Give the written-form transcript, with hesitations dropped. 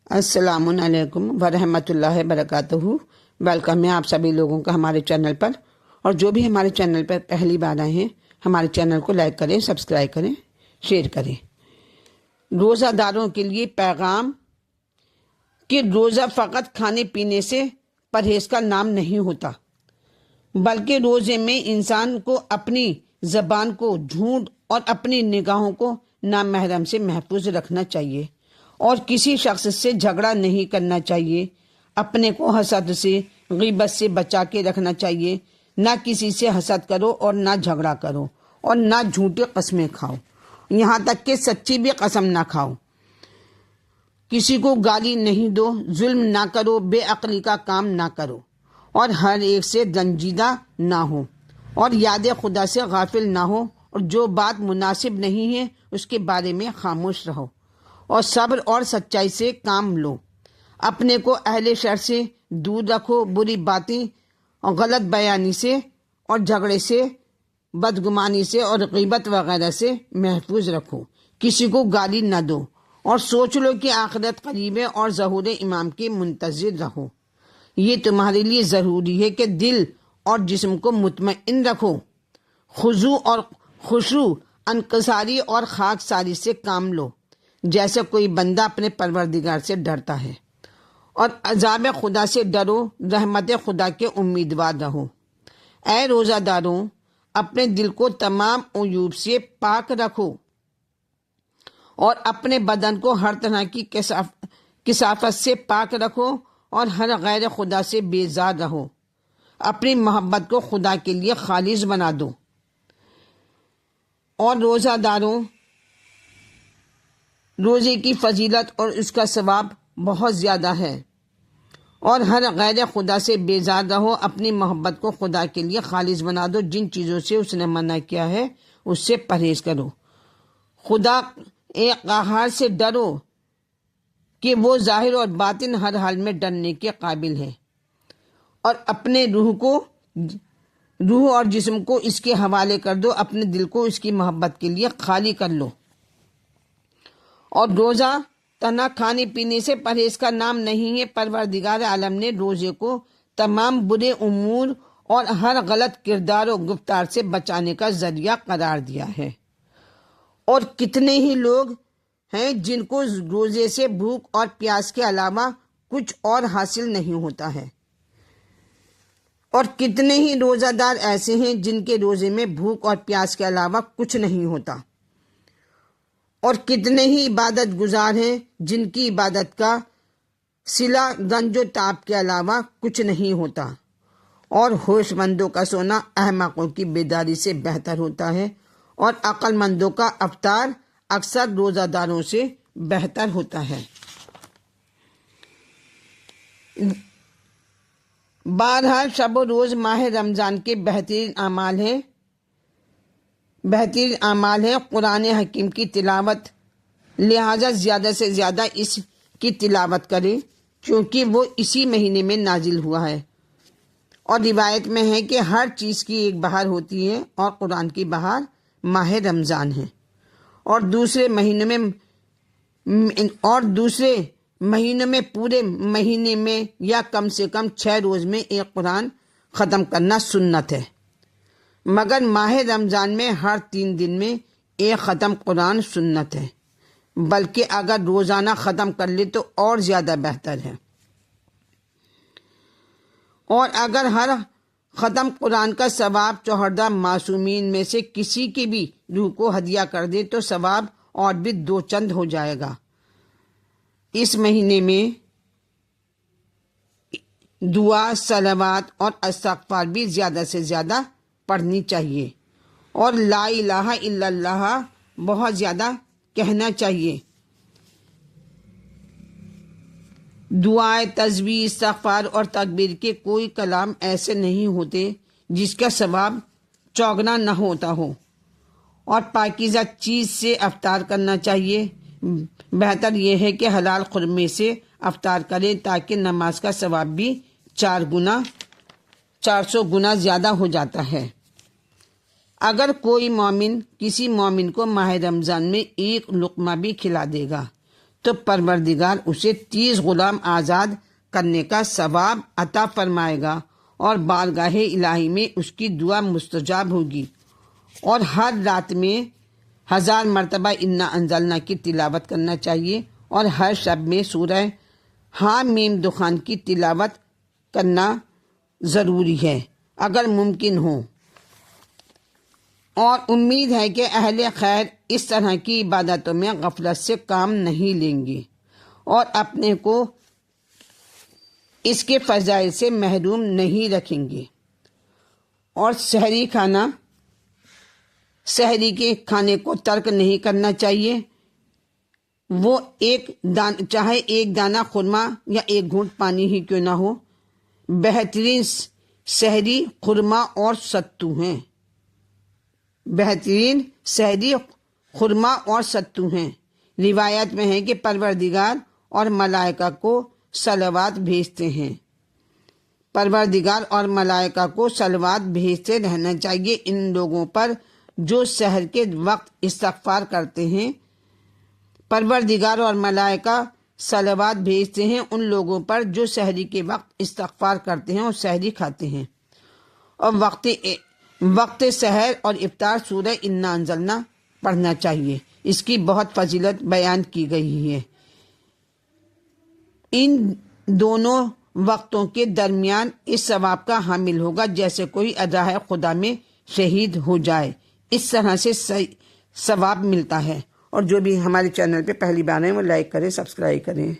السلام علیکم ورحمۃ اللہ وبرکاتہ۔ ویلکم ہے آپ سبھی لوگوں کا ہمارے چینل پر، اور جو بھی ہمارے چینل پر پہلی بار آئے ہیں ہمارے چینل کو لائک کریں، سبسکرائب کریں، شیئر کریں۔ روزہ داروں کے لیے پیغام کہ روزہ فقط کھانے پینے سے پرہیز کا نام نہیں ہوتا، بلکہ روزے میں انسان کو اپنی زبان کو جھوٹ اور اپنی نگاہوں کو نامحرم سے محفوظ رکھنا چاہیے، اور کسی شخص سے جھگڑا نہیں کرنا چاہیے۔ اپنے کو حسد سے، غیبت سے بچا کے رکھنا چاہیے۔ نہ کسی سے حسد کرو اور نہ جھگڑا کرو، اور نہ جھوٹی قسمیں کھاؤ، یہاں تک کہ سچی بھی قسم نہ کھاؤ۔ کسی کو گالی نہیں دو، ظلم نہ کرو، بے عقلی کا کام نہ کرو، اور ہر ایک سے رنجیدہ نہ ہو، اور یاد خدا سے غافل نہ ہو، اور جو بات مناسب نہیں ہے اس کے بارے میں خاموش رہو، اور صبر اور سچائی سے کام لو۔ اپنے کو اہل شر سے دور رکھو، بری باتیں اور غلط بیانی سے اور جھگڑے سے، بدگمانی سے اور غیبت وغیرہ سے محفوظ رکھو۔ کسی کو گالی نہ دو، اور سوچ لو کہ آخرت قریب ہے، اور ظہور امام کے منتظر رہو۔ یہ تمہارے لیے ضروری ہے کہ دل اور جسم کو مطمئن رکھو۔ خضوع اور خشوع، انکساری اور خاکساری سے کام لو، جیسے کوئی بندہ اپنے پروردگار سے ڈرتا ہے، اور عذاب خدا سے ڈرو، رحمت خدا کے امیدوار رہو۔ اے روزہ داروں، اپنے دل کو تمام عیوب سے پاک رکھو، اور اپنے بدن کو ہر طرح کی کثافت سے پاک رکھو، اور ہر غیر خدا سے بیزار رہو۔ اپنی محبت کو خدا کے لیے خالص بنا دو۔ اور روزہ داروں، روزے کی فضیلت اور اس کا ثواب بہت زیادہ ہے، اور ہر غیر خدا سے بیزار رہو۔ اپنی محبت کو خدا کے لیے خالص بنا دو۔ جن چیزوں سے اس نے منع کیا ہے اس سے پرہیز کرو۔ خدا ایک قہار سے ڈرو کہ وہ ظاہر اور باطن ہر حال میں ڈرنے کے قابل ہے، اور اپنے روح اور جسم کو اس کے حوالے کر دو۔ اپنے دل کو اس کی محبت کے لیے خالی کر لو۔ اور روزہ تنہا کھانے پینے سے پرہیز کا نام نہیں ہے۔ پروردگار عالم نے روزے کو تمام برے امور اور ہر غلط کردار و گفتار سے بچانے کا ذریعہ قرار دیا ہے۔ اور کتنے ہی لوگ ہیں جن کو روزے سے بھوک اور پیاس کے علاوہ کچھ اور حاصل نہیں ہوتا ہے، اور کتنے ہی روزہ دار ایسے ہیں جن کے روزے میں بھوک اور پیاس کے علاوہ کچھ نہیں ہوتا، اور کتنے ہی عبادت گزار ہیں جن کی عبادت کا صلہ رنج و تاب کے علاوہ کچھ نہیں ہوتا۔ اور ہوش مندوں کا سونا احمقوں کی بیداری سے بہتر ہوتا ہے، اور عقل مندوں کا افطار اکثر روزہ داروں سے بہتر ہوتا ہے۔ بہرحال شب و روز ماہ رمضان کے بہترین اعمال ہیں قرآن حکیم کی تلاوت، لہٰذا زیادہ سے زیادہ اس کی تلاوت کریں، کیونکہ وہ اسی مہینے میں نازل ہوا ہے۔ اور روایت میں ہے کہ ہر چیز کی ایک بہار ہوتی ہے، اور قرآن کی بہار ماہ رمضان ہے۔ اور دوسرے مہینوں میں پورے مہینے میں یا کم سے کم 6 روز میں ایک قرآن ختم کرنا سنت ہے، مگر ماہ رمضان میں ہر 3 دن میں ایک ختم قرآن سنت ہے، بلکہ اگر روزانہ ختم کر لے تو اور زیادہ بہتر ہے۔ اور اگر ہر ختم قرآن کا ثواب 14 معصومین میں سے کسی کی بھی روح کو ہدیہ کر دے تو ثواب اور بھی 2 چند ہو جائے گا۔ اس مہینے میں دعا، صلوات اور استغفار بھی زیادہ سے زیادہ پڑھنی چاہیے، اور لا الہ الا اللہ بہت زیادہ کہنا چاہیے۔ دعائے، تسبیح، استغفار اور تکبیر کے کوئی کلام ایسے نہیں ہوتے جس کا ثواب چوگنا نہ ہوتا ہو، اور پاکیزہ چیز سے افطار کرنا چاہیے۔ بہتر یہ ہے کہ حلال خرمے سے افطار کریں، تاکہ نماز کا ثواب بھی 400 گنا زیادہ ہو جاتا ہے۔ اگر کوئی مومن کسی مومن کو ماہ رمضان میں ایک لقمہ بھی کھلا دے گا تو پروردگار اسے 30 غلام آزاد کرنے کا ثواب عطا فرمائے گا اور بارگاہ الہی میں اس کی دعا مستجاب ہوگی۔ اور ہر رات میں 1000 مرتبہ انا انزلنا کی تلاوت کرنا چاہیے، اور ہر شب میں سورہ حامیم دخان کی تلاوت کرنا ضروری ہے اگر ممکن ہو۔ اور امید ہے کہ اہل خیر اس طرح کی عبادتوں میں غفلت سے کام نہیں لیں گے اور اپنے کو اس کے فضائل سے محروم نہیں رکھیں گے۔ اور سحری کے کھانے کو ترک نہیں کرنا چاہیے، وہ چاہے ایک دانہ خرما یا ایک گھونٹ پانی ہی کیوں نہ ہو۔ بہترین سحری خرما اور ستو ہیں، بہترین سحری خرما اور ستو ہیں۔ روایت میں ہے کہ پروردگار اور ملائکہ کو صلوات بھیجتے ہیں، پروردگار اور ملائکہ کو صلوات بھیجتے رہنا چاہیے ان لوگوں پر جو سحر کے وقت استغفار کرتے ہیں۔ پروردگار اور ملائکہ صلوات بھیجتے ہیں ان لوگوں پر جو سحری کے وقت استغفار کرتے ہیں اور سحری کھاتے ہیں۔ اور وقت سحر اور افطار سورہ انا انزلنا پڑھنا چاہیے، اس کی بہت فضیلت بیان کی گئی ہے۔ ان دونوں وقتوں کے درمیان اس ثواب کا حامل ہوگا جیسے کوئی راہ خدا میں شہید ہو جائے، اس طرح سے ثواب ملتا ہے۔ اور جو بھی ہمارے چینل پہ پہلی بار ہیں وہ لائک کریں، سبسکرائب کریں۔